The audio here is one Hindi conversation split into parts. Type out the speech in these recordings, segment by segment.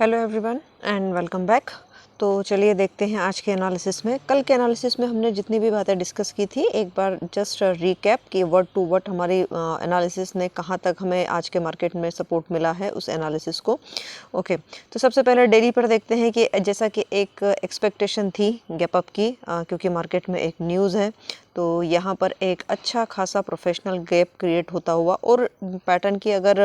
Hello everyone and welcome back. तो चलिए देखते हैं आज के एनालिसिस में। कल के एनालिसिस में हमने जितनी भी बातें डिस्कस की थी एक बार जस्ट रिकैप कि वर्ड टू वर्ड हमारी एनालिसिस ने कहाँ तक हमें आज के मार्केट में सपोर्ट मिला है उस एनालिसिस को। ओके, तो सबसे पहले डेली पर देखते हैं कि जैसा कि एक एक्सपेक्टेशन थी गैप अप की, क्योंकि मार्केट में एक न्यूज़ है तो यहाँ पर एक अच्छा खासा प्रोफेशनल गैप क्रिएट होता हुआ, और पैटर्न की अगर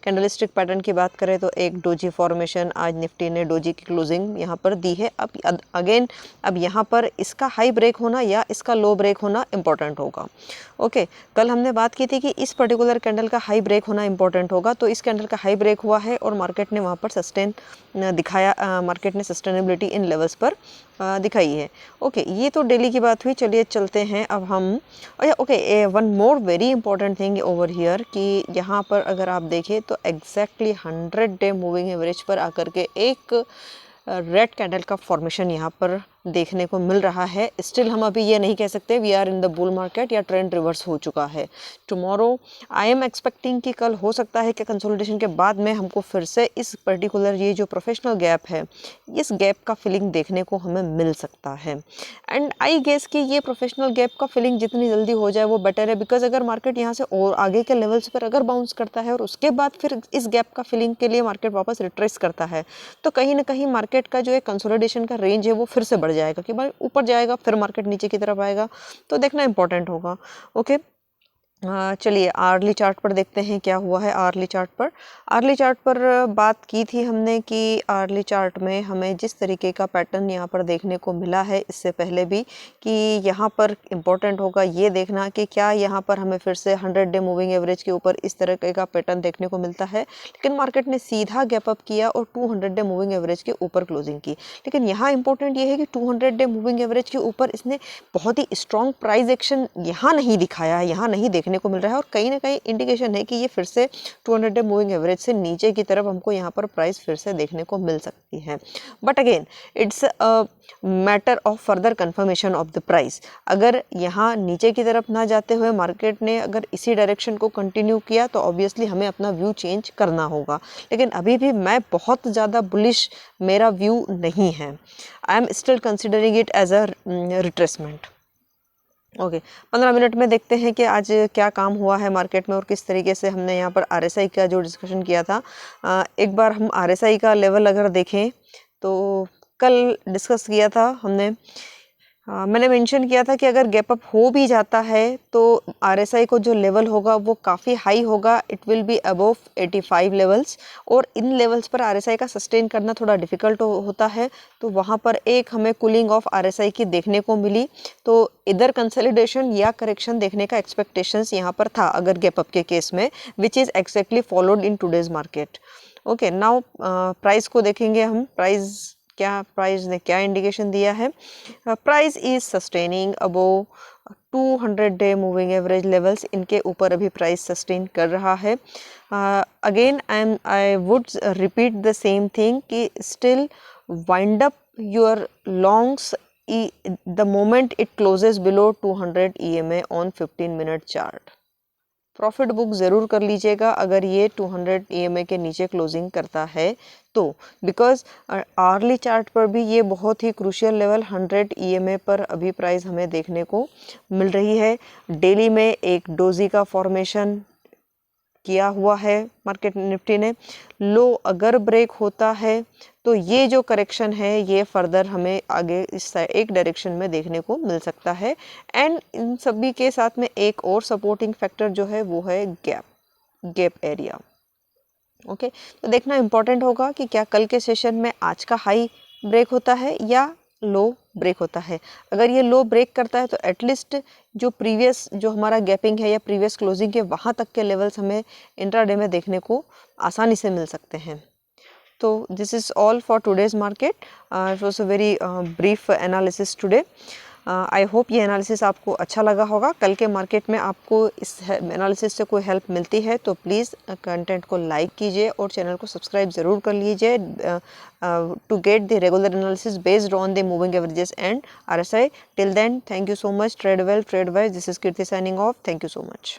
कैंडलस्टिक पैटर्न की बात करें तो एक डोजी फॉर्मेशन आज निफ्टी ने डोजी की क्लोजिंग यहाँ पर दी है। अब अगेन अब यहाँ पर इसका हाई ब्रेक होना या इसका लो ब्रेक होना इम्पोर्टेंट होगा। ओके, कल हमने बात की थी कि इस पर्टिकुलर कैंडल का हाई ब्रेक होना इम्पोर्टेंट होगा, तो इस कैंडल का हाई ब्रेक हुआ है और मार्केट ने वहाँ पर सस्टेन दिखाया, मार्केट ने सस्टेनेबिलिटी इन लेवल्स पर दिखाई है। ओके, ये तो डेली की बात हुई। चलिए चलते हैं अब हम। Okay, one more very important thing over here कि यहाँ पर अगर आप देखें तो एग्जैक्टली 100 डे मूविंग एवरेज पर आकर के एक रेड कैंडल का फॉर्मेशन यहाँ पर देखने को मिल रहा है। स्टिल हम अभी ये नहीं कह सकते we are in the bull market या ट्रेंड रिवर्स हो चुका है। टुमारो आई एम एक्सपेक्टिंग कि कल हो सकता है कि कंसोलिडेशन के बाद में हमको फिर से इस पर्टिकुलर ये जो प्रोफेशनल गैप है, इस गैप का फिलिंग देखने को हमें मिल सकता है। एंड आई गेस कि ये प्रोफेशनल गैप का फिलिंग जितनी जल्दी हो जाए वो बेटर है, बिकॉज अगर मार्केट यहाँ से और आगे के लेवल्स पर अगर बाउंस करता है और उसके बाद फिर इस गैप का फिलिंग के लिए मार्केट वापस रिट्रेस करता है तो कहीं ना कहीं मार्केट का जो है कंसोलिडेशन का रेंज है वो फिर से बढ़ जाएगा कि भाई ऊपर जाएगा फिर मार्केट नीचे की तरफ आएगा, तो देखना इंपॉर्टेंट होगा। ओके, चलिए आर्ली चार्ट पर देखते हैं क्या हुआ है। आर्ली चार्ट पर बात की थी हमने कि आर्ली चार्ट में हमें जिस तरीके का पैटर्न यहाँ पर देखने को मिला है इससे पहले भी कि यहाँ पर इम्पोर्टेंट होगा ये देखना कि क्या यहाँ पर हमें फिर से 100 डे मूविंग एवरेज के ऊपर इस तरह का पैटर्न देखने को मिलता है। लेकिन मार्केट ने सीधा गैप अप किया और 200 डे मूविंग एवरेज के ऊपर क्लोजिंग की। लेकिन यहाँ इंपॉर्टेंट ये है कि 200 डे मूविंग एवरेज के ऊपर इसने बहुत ही स्ट्रॉन्ग प्राइस एक्शन यहाँ नहीं दिखाया है, यहाँ नहीं देखने को मिल रहा है, और कहीं ना कहीं इंडिकेशन है कि ये फिर से 200 डे मूविंग एवरेज से नीचे की तरफ हमको यहाँ पर प्राइस फिर से देखने को मिल सकती है। But again it's a matter of further confirmation of the price. अगर यहाँ नीचे की तरफ ना जाते हुए मार्केट ने अगर इसी डायरेक्शन को कंटिन्यू किया तो ऑब्वियसली हमें अपना व्यू चेंज करना होगा। लेकिन अभी भी मैं बहुत ज़्यादा बुलिश मेरा व्यू नहीं है। I am still considering it as a retracement. Okay, 15 minute में देखते हैं कि आज क्या काम हुआ है मार्केट में और किस तरीके से हमने यहाँ पर आरएसआई का जो डिस्कशन किया था। एक बार हम आरएसआई का लेवल अगर देखें तो कल डिस्कस किया था हमने, मैंने मेंशन किया था कि अगर गैप अप हो भी जाता है तो आरएसआई को जो लेवल होगा वो काफ़ी हाई होगा, it will be above 85 levels, और इन लेवल्स पर आरएसआई का सस्टेन करना थोड़ा डिफ़िकल्ट होता है। तो वहाँ पर एक हमें कूलिंग ऑफ आरएसआई की देखने को मिली, तो इधर कंसोलिडेशन या करेक्शन देखने का एक्सपेक्टेशंस यहाँ पर था अगर गैप अप के केस में, which is exactly followed in today's market. Okay, now price को देखेंगे हम। प्राइस ने क्या इंडिकेशन दिया है। Price is sustaining above 200 day moving average levels, इनके ऊपर अभी प्राइस सस्टेन कर रहा है। Again I would repeat the same thing कि still wind up your longs the moment it closes below 200 EMA on 15 minute chart. Profit book ज़रूर कर लीजिएगा अगर ये 200 EMA के नीचे क्लोजिंग करता है तो, बिकॉज आर्ली चार्ट पर भी ये बहुत ही क्रूशियल लेवल 100 EMA पर अभी प्राइस हमें देखने को मिल रही है। डेली में एक डोजी का फॉर्मेशन किया हुआ है मार्केट निफ्टी ने। लो अगर ब्रेक होता है तो ये जो करेक्शन है ये फर्दर हमें आगे इस एक डायरेक्शन में देखने को मिल सकता है। एंड इन सभी के साथ में एक और सपोर्टिंग फैक्टर जो है वो है गैप एरिया। ओके, तो देखना इंपॉर्टेंट होगा कि क्या कल के सेशन में आज का हाई ब्रेक होता है या लो ब्रेक होता है। अगर ये लो ब्रेक करता है तो एटलीस्ट जो प्रीवियस जो हमारा गैपिंग है या प्रीवियस क्लोजिंग के वहाँ तक के लेवल्स हमें इंट्राडे में देखने को आसानी से मिल सकते हैं। तो this is all for today's market. It was a very brief analysis today. I hope ये एनालिसिस आपको अच्छा लगा होगा। कल के मार्केट में आपको इस एनालिसिस से कोई हेल्प मिलती है तो प्लीज़ कंटेंट को लाइक कीजिए और चैनल को सब्सक्राइब ज़रूर कर लीजिए to get the regular analysis based on the moving averages and RSI. Till then, thank you so much. Trade well, trade wise. This is Kirti signing off. Thank you so much.